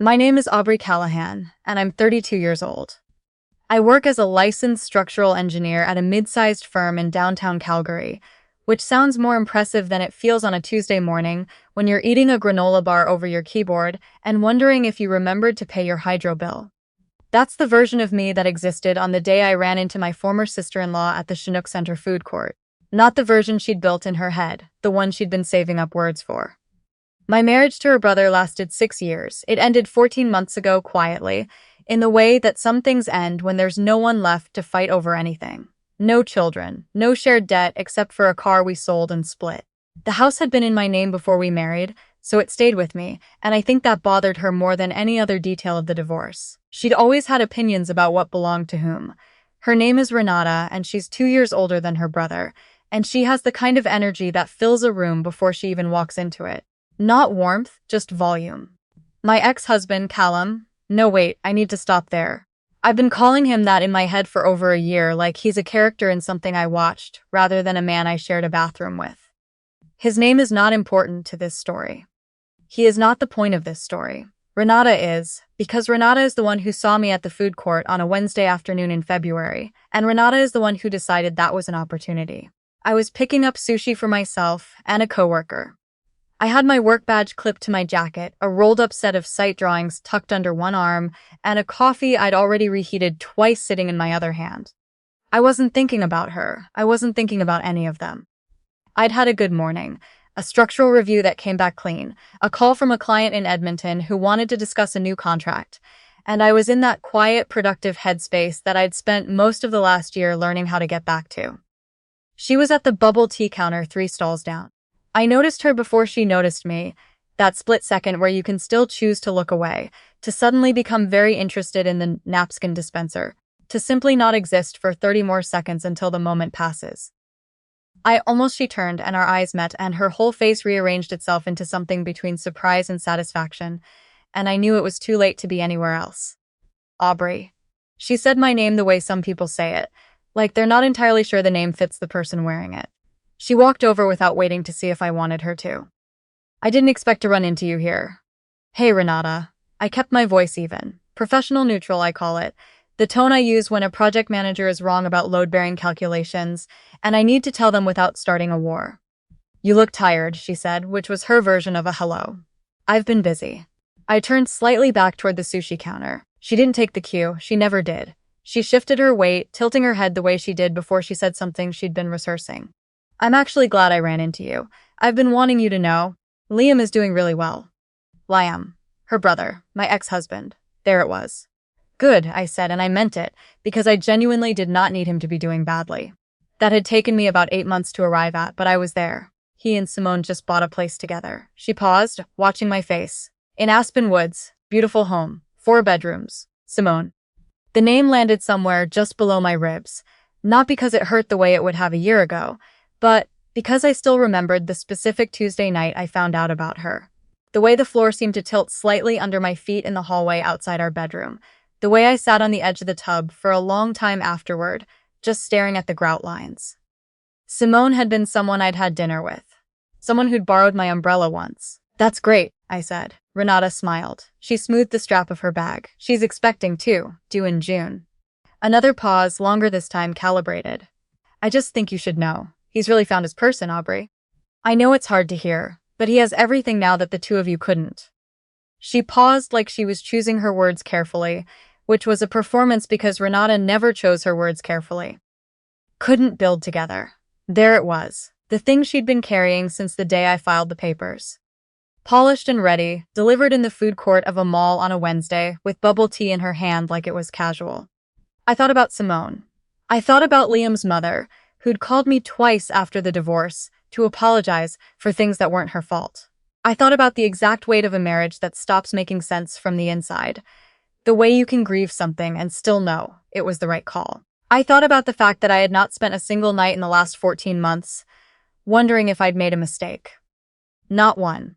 My name is Aubrey Callahan, and I'm 32 years old. I work as a licensed structural engineer at a mid-sized firm in downtown Calgary, which sounds more impressive than it feels on a Tuesday morning when you're eating a granola bar over your keyboard and wondering if you remembered to pay your hydro bill. That's the version of me that existed on the day I ran into my former sister-in-law at the Chinook Centre food court. Not the version she'd built in her head, the one she'd been saving up words for. My marriage to her brother lasted 6 years. It ended 14 months ago quietly, in the way that some things end when there's no one left to fight over anything. No children, no shared debt except for a car we sold and split. The house had been in my name before we married, so it stayed with me, and I think that bothered her more than any other detail of the divorce. She'd always had opinions about what belonged to whom. Her name is Renata, and she's 2 years older than her brother, and she has the kind of energy that fills a room before she even walks into it. Not warmth, just volume. My ex-husband, Callum. No, wait, I need to stop there. I've been calling him that in my head for over a year, like he's a character in something I watched, rather than a man I shared a bathroom with. His name is not important to this story. He is not the point of this story. Renata is, because Renata is the one who saw me at the food court on a Wednesday afternoon in February, and Renata is the one who decided that was an opportunity. I was picking up sushi for myself and a coworker. I had my work badge clipped to my jacket, a rolled-up set of sight drawings tucked under one arm, and a coffee I'd already reheated twice sitting in my other hand. I wasn't thinking about her. I wasn't thinking about any of them. I'd had a good morning, a structural review that came back clean, a call from a client in Edmonton who wanted to discuss a new contract, and I was in that quiet, productive headspace that I'd spent most of the last year learning how to get back to. She was at the bubble tea counter 3 stalls down. I noticed her before she noticed me, that split second where you can still choose to look away, to suddenly become very interested in the napkin dispenser, to simply not exist for 30 more seconds until the moment passes. She turned and our eyes met and her whole face rearranged itself into something between surprise and satisfaction, and I knew it was too late to be anywhere else. Aubrey. She said my name the way some people say it, like they're not entirely sure the name fits the person wearing it. She walked over without waiting to see if I wanted her to. I didn't expect to run into you here. Hey, Renata. I kept my voice even. Professional neutral, I call it. The tone I use when a project manager is wrong about load-bearing calculations, and I need to tell them without starting a war. You look tired, she said, which was her version of a hello. I've been busy. I turned slightly back toward the sushi counter. She didn't take the cue. She never did. She shifted her weight, tilting her head the way she did before she said something she'd been rehearsing. I'm actually glad I ran into you. I've been wanting you to know. Liam is doing really well. Liam. Her brother. My ex-husband. There it was. Good, I said, and I meant it, because I genuinely did not need him to be doing badly. That had taken me about 8 months to arrive at, but I was there. He and Simone just bought a place together. She paused, watching my face. In Aspen Woods. Beautiful home. 4 bedrooms. Simone. The name landed somewhere just below my ribs, not because it hurt the way it would have a year ago, but because I still remembered the specific Tuesday night I found out about her. The way the floor seemed to tilt slightly under my feet in the hallway outside our bedroom. The way I sat on the edge of the tub for a long time afterward, just staring at the grout lines. Simone had been someone I'd had dinner with. Someone who'd borrowed my umbrella once. That's great, I said. Renata smiled. She smoothed the strap of her bag. She's expecting too, due in June. Another pause, longer this time, calibrated. I just think you should know. He's really found his person, Aubrey. I know it's hard to hear, but he has everything now that the two of you couldn't. She paused like she was choosing her words carefully, which was a performance because Renata never chose her words carefully. Couldn't build together. There it was, the thing she'd been carrying since the day I filed the papers. Polished and ready, delivered in the food court of a mall on a Wednesday, with bubble tea in her hand like it was casual. I thought about Simone. I thought about Liam's mother, who'd called me twice after the divorce to apologize for things that weren't her fault. I thought about the exact weight of a marriage that stops making sense from the inside, the way you can grieve something and still know it was the right call. I thought about the fact that I had not spent a single night in the last 14 months, wondering if I'd made a mistake. Not one.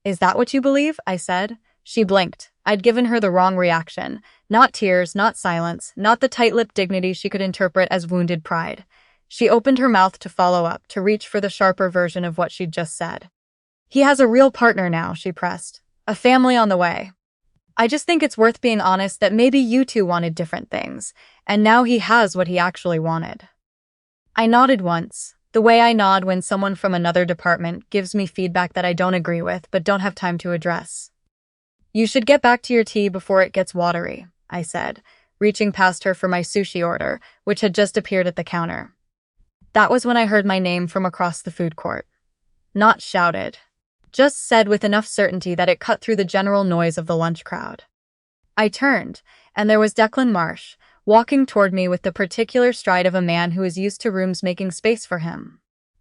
Is that what you believe? I said. She blinked. I'd given her the wrong reaction. Not tears, not silence, not the tight-lipped dignity she could interpret as wounded pride. She opened her mouth to follow up, to reach for the sharper version of what she'd just said. He has a real partner now, she pressed. A family on the way. I just think it's worth being honest that maybe you two wanted different things, and now he has what he actually wanted. I nodded once, the way I nod when someone from another department gives me feedback that I don't agree with but don't have time to address. You should get back to your tea before it gets watery, I said, reaching past her for my sushi order, which had just appeared at the counter. That was when I heard my name from across the food court. Not shouted, just said with enough certainty that it cut through the general noise of the lunch crowd. I turned, and there was Declan Marsh, walking toward me with the particular stride of a man who is used to rooms making space for him.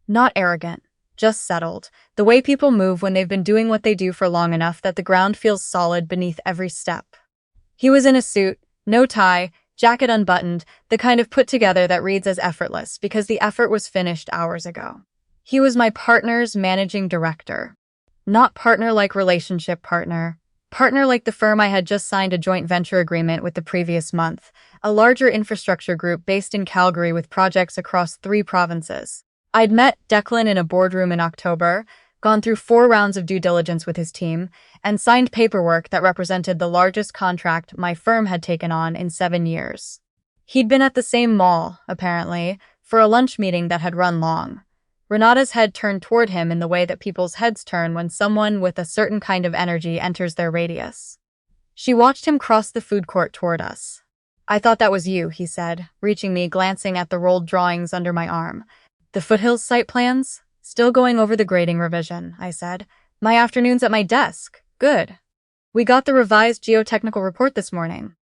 Not arrogant, just settled, the way people move when they've been doing what they do for long enough that the ground feels solid beneath every step. He was in a suit, no tie, jacket unbuttoned, the kind of put together that reads as effortless because the effort was finished hours ago. He was my partner's managing director. Not partner like relationship partner. Partner like the firm I had just signed a joint venture agreement with the previous month, a larger infrastructure group based in Calgary with projects across 3 provinces. I'd met Declan in a boardroom in October, gone through 4 rounds of due diligence with his team, and signed paperwork that represented the largest contract my firm had taken on in 7 years. He'd been at the same mall, apparently, for a lunch meeting that had run long. Renata's head turned toward him in the way that people's heads turn when someone with a certain kind of energy enters their radius. She watched him cross the food court toward us. I thought that was you, he said, reaching me, glancing at the rolled drawings under my arm. The Foothills site plans? Still going over the grading revision, I said. My afternoon's at my desk. Good. We got the revised geotechnical report this morning.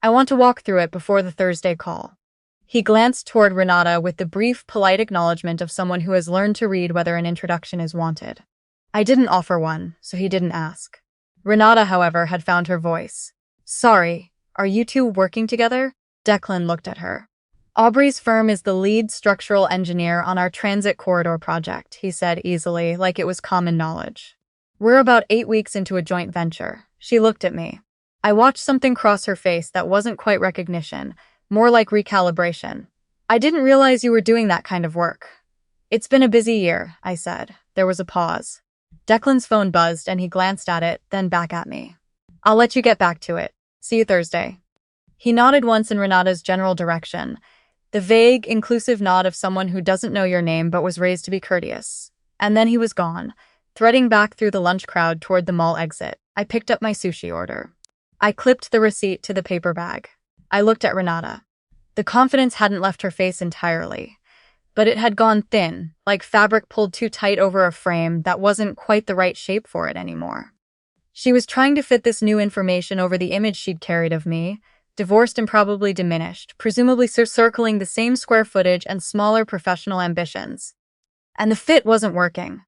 I want to walk through it before the Thursday call. He glanced toward Renata with the brief, polite acknowledgement of someone who has learned to read whether an introduction is wanted. I didn't offer one, so he didn't ask. Renata, however, had found her voice. Sorry, are you two working together? Declan looked at her. Aubrey's firm is the lead structural engineer on our transit corridor project, he said easily, like it was common knowledge. We're about 8 weeks into a joint venture. She looked at me. I watched something cross her face that wasn't quite recognition, more like recalibration. I didn't realize you were doing that kind of work. It's been a busy year, I said. There was a pause. Declan's phone buzzed and he glanced at it, then back at me. I'll let you get back to it. See you Thursday. He nodded once in Renata's general direction, the vague, inclusive nod of someone who doesn't know your name but was raised to be courteous. And then he was gone, threading back through the lunch crowd toward the mall exit. I picked up my sushi order. I clipped the receipt to the paper bag. I looked at Renata. The confidence hadn't left her face entirely, but it had gone thin, like fabric pulled too tight over a frame that wasn't quite the right shape for it anymore. She was trying to fit this new information over the image she'd carried of me, divorced and probably diminished, presumably circling the same square footage and smaller professional ambitions. And the fit wasn't working.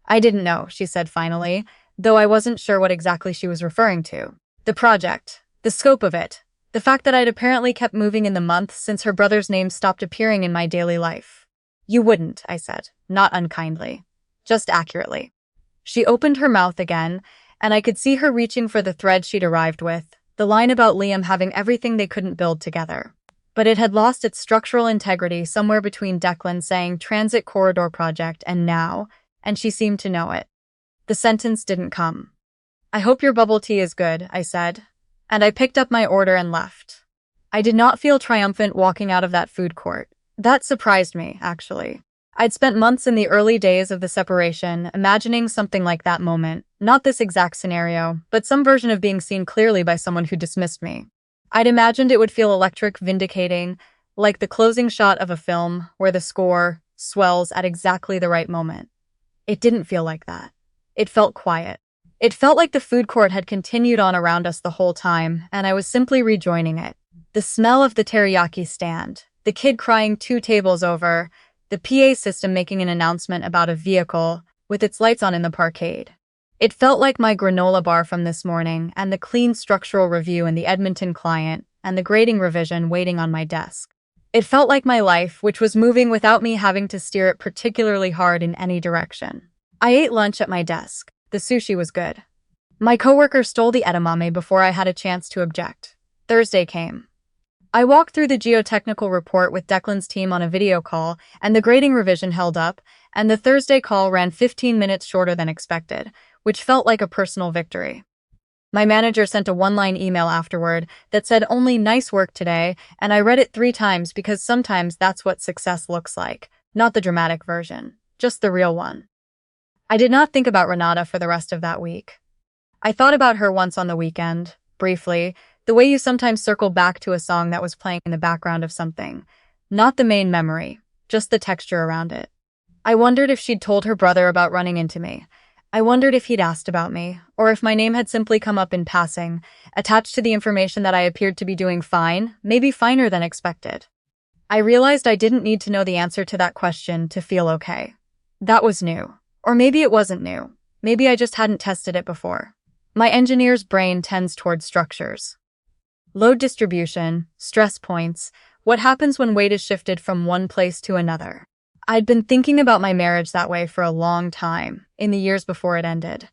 I didn't know, she said finally, though I wasn't sure what exactly she was referring to. The project, the scope of it, the fact that I'd apparently kept moving in the months since her brother's name stopped appearing in my daily life. You wouldn't, I said, not unkindly, just accurately. She opened her mouth again, and I could see her reaching for the thread she'd arrived with, the line about Liam having everything they couldn't build together. But it had lost its structural integrity somewhere between Declan saying transit corridor project and now, and she seemed to know it. The sentence didn't come. I hope your bubble tea is good, I said, and I picked up my order and left. I did not feel triumphant walking out of that food court. That surprised me, actually. I'd spent months in the early days of the separation imagining something like that moment, not this exact scenario, but some version of being seen clearly by someone who dismissed me. I'd imagined it would feel electric, vindicating, like the closing shot of a film where the score swells at exactly the right moment. It didn't feel like that. It felt quiet. It felt like the food court had continued on around us the whole time, and I was simply rejoining it. The smell of the teriyaki stand, the kid crying 2 tables over, the PA system making an announcement about a vehicle with its lights on in the parkade. It felt like my granola bar from this morning and the clean structural review in the Edmonton client and the grading revision waiting on my desk. It felt like my life, which was moving without me having to steer it particularly hard in any direction. I ate lunch at my desk. The sushi was good. My coworker stole the edamame before I had a chance to object. Thursday came. I walked through the geotechnical report with Declan's team on a video call, and the grading revision held up, and the Thursday call ran 15 minutes shorter than expected, which felt like a personal victory. My manager sent a one-line email afterward that said only "nice work today," and I read it 3 times because sometimes that's what success looks like, not the dramatic version, just the real one. I did not think about Renata for the rest of that week. I thought about her once on the weekend, briefly, the way you sometimes circle back to a song that was playing in the background of something. Not the main memory, just the texture around it. I wondered if she'd told her brother about running into me. I wondered if he'd asked about me, or if my name had simply come up in passing, attached to the information that I appeared to be doing fine, maybe finer than expected. I realized I didn't need to know the answer to that question to feel okay. That was new. Or maybe it wasn't new. Maybe I just hadn't tested it before. My engineer's brain tends toward structures. Load distribution, stress points, what happens when weight is shifted from one place to another. I'd been thinking about my marriage that way for a long time, in the years before it ended.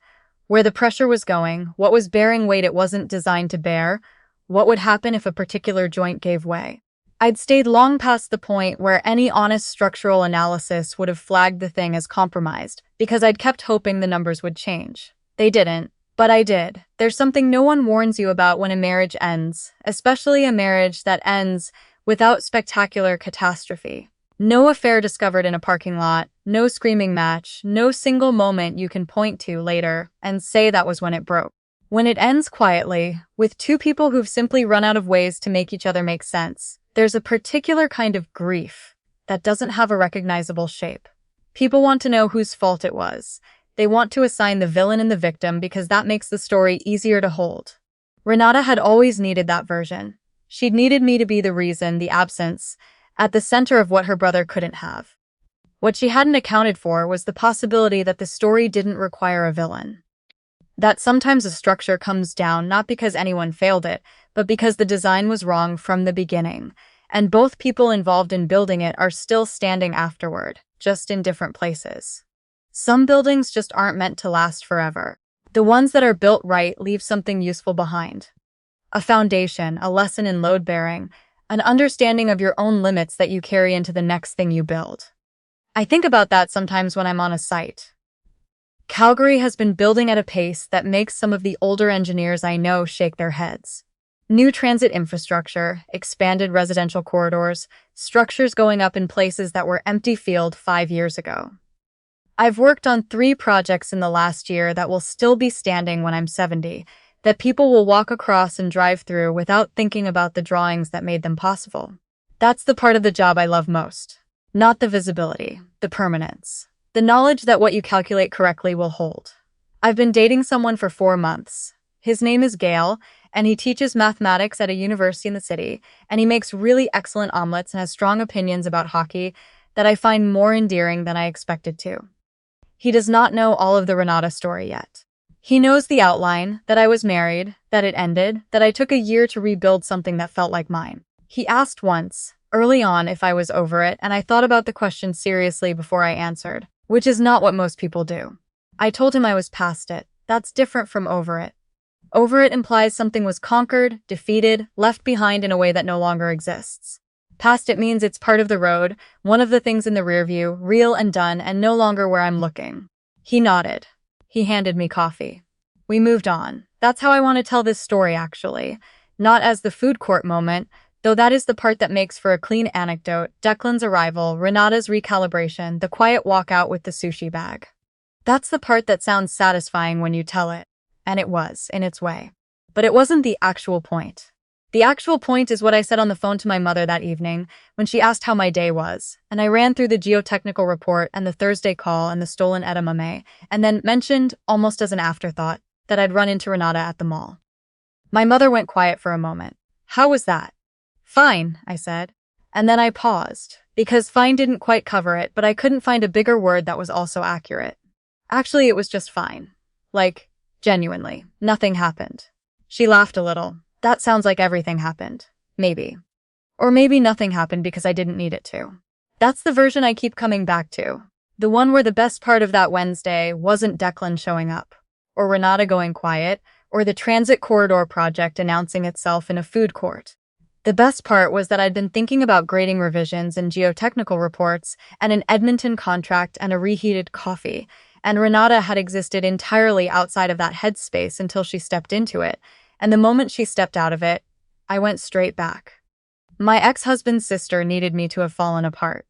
Where the pressure was going, what was bearing weight it wasn't designed to bear, what would happen if a particular joint gave way. I'd stayed long past the point where any honest structural analysis would have flagged the thing as compromised, because I'd kept hoping the numbers would change. They didn't, but I did. There's something no one warns you about when a marriage ends, especially a marriage that ends without spectacular catastrophe. No affair discovered in a parking lot, no screaming match, no single moment you can point to later and say that was when it broke. When it ends quietly, with two people who've simply run out of ways to make each other make sense, there's a particular kind of grief that doesn't have a recognizable shape. People want to know whose fault it was. They want to assign the villain and the victim because that makes the story easier to hold. Renata had always needed that version. She'd needed me to be the reason, the absence, at the center of what her brother couldn't have. What she hadn't accounted for was the possibility that the story didn't require a villain. That sometimes a structure comes down not because anyone failed it, but because the design was wrong from the beginning, and both people involved in building it are still standing afterward, just in different places. Some buildings just aren't meant to last forever. The ones that are built right leave something useful behind. A foundation, a lesson in load bearing, an understanding of your own limits that you carry into the next thing you build. I think about that sometimes when I'm on a site. Calgary has been building at a pace that makes some of the older engineers I know shake their heads. New transit infrastructure, expanded residential corridors, structures going up in places that were empty field 5 years ago. I've worked on 3 projects in the last year that will still be standing when I'm 70, that people will walk across and drive through without thinking about the drawings that made them possible. That's the part of the job I love most. Not the visibility, the permanence, the knowledge that what you calculate correctly will hold. I've been dating someone for 4 months. His name is Gail, and he teaches mathematics at a university in the city, and he makes really excellent omelets and has strong opinions about hockey that I find more endearing than I expected to. He does not know all of the Renata story yet. He knows the outline, that I was married, that it ended, that I took a year to rebuild something that felt like mine. He asked once, early on, if I was over it, and I thought about the question seriously before I answered, which is not what most people do. I told him I was past it. That's different from over it. Over it implies something was conquered, defeated, left behind in a way that no longer exists. Past it means it's part of the road, one of the things in the rear view, real and done, and no longer where I'm looking. He nodded. He handed me coffee. We moved on. That's how I want to tell this story, actually. Not as the food court moment, though that is the part that makes for a clean anecdote, Declan's arrival, Renata's recalibration, the quiet walkout with the sushi bag. That's the part that sounds satisfying when you tell it. And it was, in its way. But it wasn't the actual point. The actual point is what I said on the phone to my mother that evening when she asked how my day was, and I ran through the geotechnical report and the Thursday call and the stolen edamame, and then mentioned, almost as an afterthought, that I'd run into Renata at the mall. My mother went quiet for a moment. How was that? Fine, I said. And then I paused, because fine didn't quite cover it, but I couldn't find a bigger word that was also accurate. Actually, it was just fine. Like, genuinely, nothing happened. She laughed a little. That sounds like everything happened. Maybe. Or maybe nothing happened because I didn't need it to. That's the version I keep coming back to. The one where the best part of that Wednesday wasn't Declan showing up, or Renata going quiet, or the transit corridor project announcing itself in a food court. The best part was that I'd been thinking about grading revisions and geotechnical reports and an Edmonton contract and a reheated coffee, And Renata had existed entirely outside of that headspace until she stepped into it, and the moment she stepped out of it, I went straight back. My ex-husband's sister needed me to have fallen apart.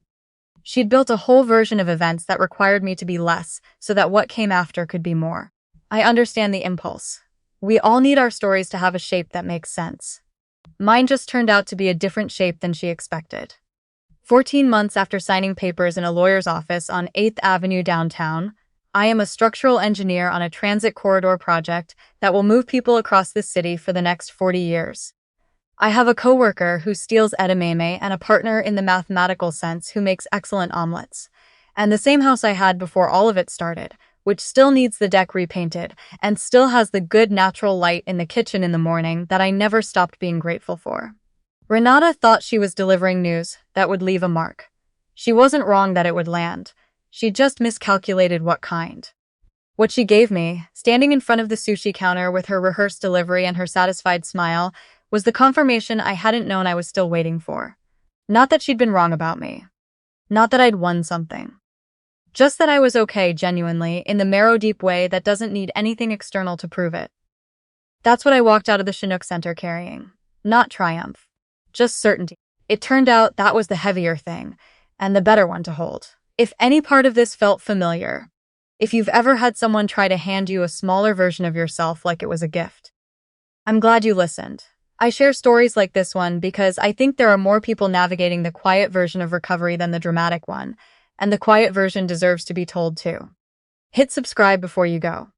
She'd built a whole version of events that required me to be less, so that what came after could be more. I understand the impulse. We all need our stories to have a shape that makes sense. Mine just turned out to be a different shape than she expected. 14 months after signing papers in a lawyer's office on 8th Avenue downtown, I am a structural engineer on a transit corridor project that will move people across this city for the next 40 years. I have a coworker who steals edamame and a partner in the mathematical sense who makes excellent omelets. And the same house I had before all of it started, which still needs the deck repainted and still has the good natural light in the kitchen in the morning that I never stopped being grateful for. Renata thought she was delivering news that would leave a mark. She wasn't wrong that it would land. She just miscalculated what kind. What she gave me, standing in front of the sushi counter with her rehearsed delivery and her satisfied smile, was the confirmation I hadn't known I was still waiting for. Not that she'd been wrong about me. Not that I'd won something. Just that I was okay genuinely, in the marrow-deep way that doesn't need anything external to prove it. That's what I walked out of the Chinook Centre carrying. Not triumph. Just certainty. It turned out that was the heavier thing, and the better one to hold. If any part of this felt familiar, if you've ever had someone try to hand you a smaller version of yourself like it was a gift, I'm glad you listened. I share stories like this one because I think there are more people navigating the quiet version of recovery than the dramatic one, and the quiet version deserves to be told too. Hit subscribe before you go.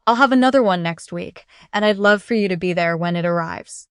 I'll have another one next week, and I'd love for you to be there when it arrives.